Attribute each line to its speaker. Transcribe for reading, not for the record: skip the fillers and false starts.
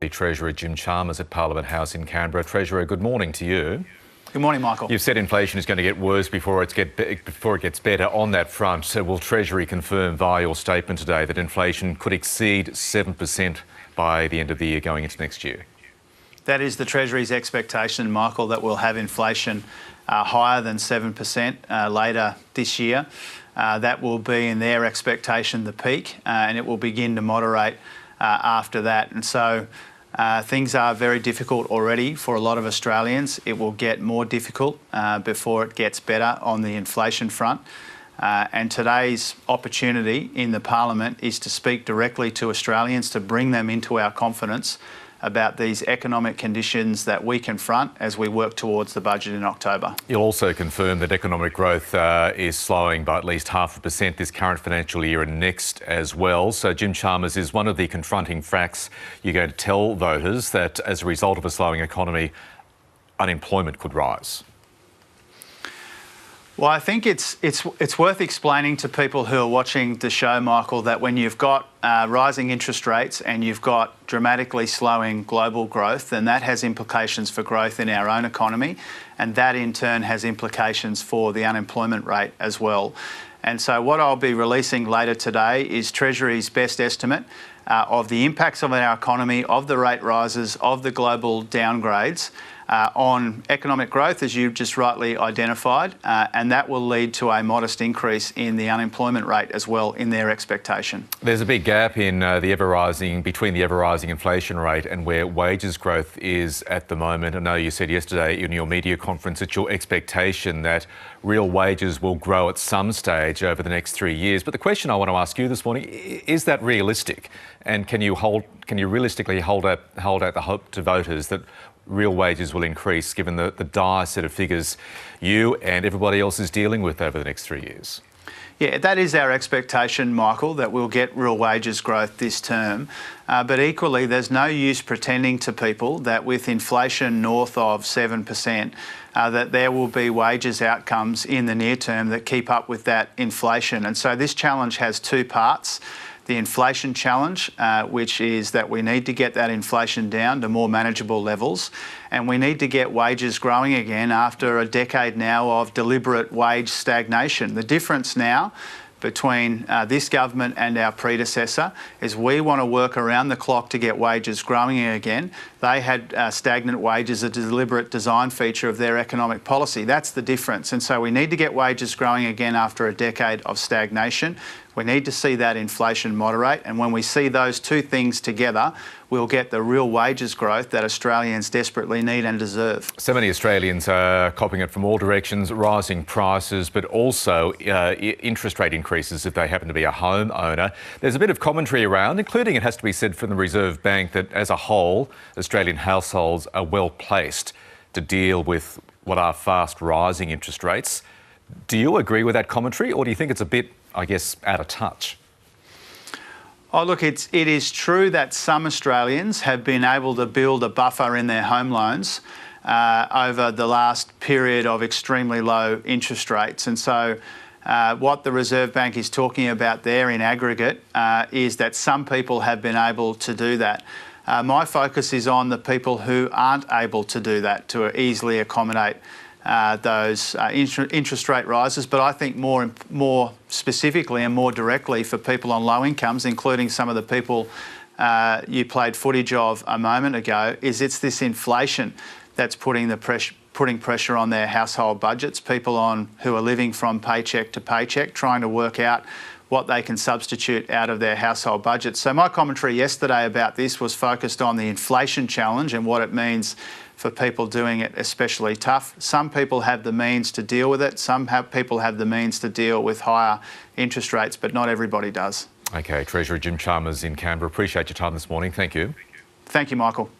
Speaker 1: The Treasurer Jim Chalmers at Parliament House in Canberra. Treasurer, good morning to you.
Speaker 2: Good morning, Michael.
Speaker 1: You've said inflation is going to get worse before it gets better on that front. So will Treasury confirm via your statement today that inflation could exceed 7% by the end of the year going into next year?
Speaker 2: That is the Treasury's expectation, Michael, that we'll have inflation higher than 7% later this year. That will be, in their expectation, the peak, and it will begin to moderate after that. And so things are very difficult already for a lot of Australians. It will get more difficult before it gets better on the inflation front. And today's opportunity in the Parliament is to speak directly to Australians, to bring them into our confidence about these economic conditions that we confront as we work towards the budget in October.
Speaker 1: You'll also confirm that economic growth is slowing by at least 0.5% this current financial year and next as well. So Jim Chalmers, is one of the confronting facts you're going to tell voters that as a result of a slowing economy, unemployment could rise?
Speaker 2: Well, I think it's worth explaining to people who are watching the show, Michael, that when you've got rising interest rates and you've got dramatically slowing global growth, then that has implications for growth in our own economy, and that in turn has implications for the unemployment rate as well. And so what I'll be releasing later today is Treasury's best estimate of the impacts of our economy, of the rate rises, of the global downgrades on economic growth, as you just rightly identified, and that will lead to a modest increase in the unemployment rate as well in their expectation.
Speaker 1: There's a big gap in between the ever-rising inflation rate and where wages growth is at the moment. I know you said yesterday in your media conference it's your expectation that real wages will grow at some stage over the next 3 years. But the question I want to ask you this morning, is that realistic? And can you realistically hold out the hope to voters that real wages will increase given the dire set of figures you and everybody else is dealing with over the next 3 years?
Speaker 2: Yeah, that is our expectation, Michael, that we'll get real wages growth this term. But equally, there's no use pretending to people that with inflation north of 7%, that there will be wages outcomes in the near term that keep up with that inflation. And so this challenge has two parts. The inflation challenge, which is that we need to get that inflation down to more manageable levels, and we need to get wages growing again after a decade now of deliberate wage stagnation. The difference now between this government and our predecessor is we want to work around the clock to get wages growing again. They had stagnant wages, a deliberate design feature of their economic policy. That's the difference. And so we need to get wages growing again after a decade of stagnation. We need to see that inflation moderate, and when we see those two things together, we'll get the real wages growth that Australians desperately need and deserve.
Speaker 1: So many Australians are copping it from all directions, rising prices, but also interest rate increases if they happen to be a home owner. There's a bit of commentary around, including, it has to be said, from the Reserve Bank, that as a whole, Australian households are well placed to deal with what are fast rising interest rates. Do you agree with that commentary, or do you think it's a bit, I guess, out of touch?
Speaker 2: Oh, look, it is true that some Australians have been able to build a buffer in their home loans over the last period of extremely low interest rates. And so what the Reserve Bank is talking about there in aggregate is that some people have been able to do that. My focus is on the people who aren't able to do that, to easily accommodate those interest rate rises, but I think more specifically and more directly for people on low incomes, including some of the people you played footage of a moment ago, is it's this inflation that's putting pressure on their household budgets, people who are living from paycheck to paycheck, trying to work out what they can substitute out of their household budgets. So my commentary yesterday about this was focused on the inflation challenge and what it means for people doing it especially tough. Some people have the means to deal with it. People have the means to deal with higher interest rates, but not everybody does.
Speaker 1: Okay, Treasurer Jim Chalmers in Canberra, appreciate your time this morning. Thank you.
Speaker 2: Thank you, Michael.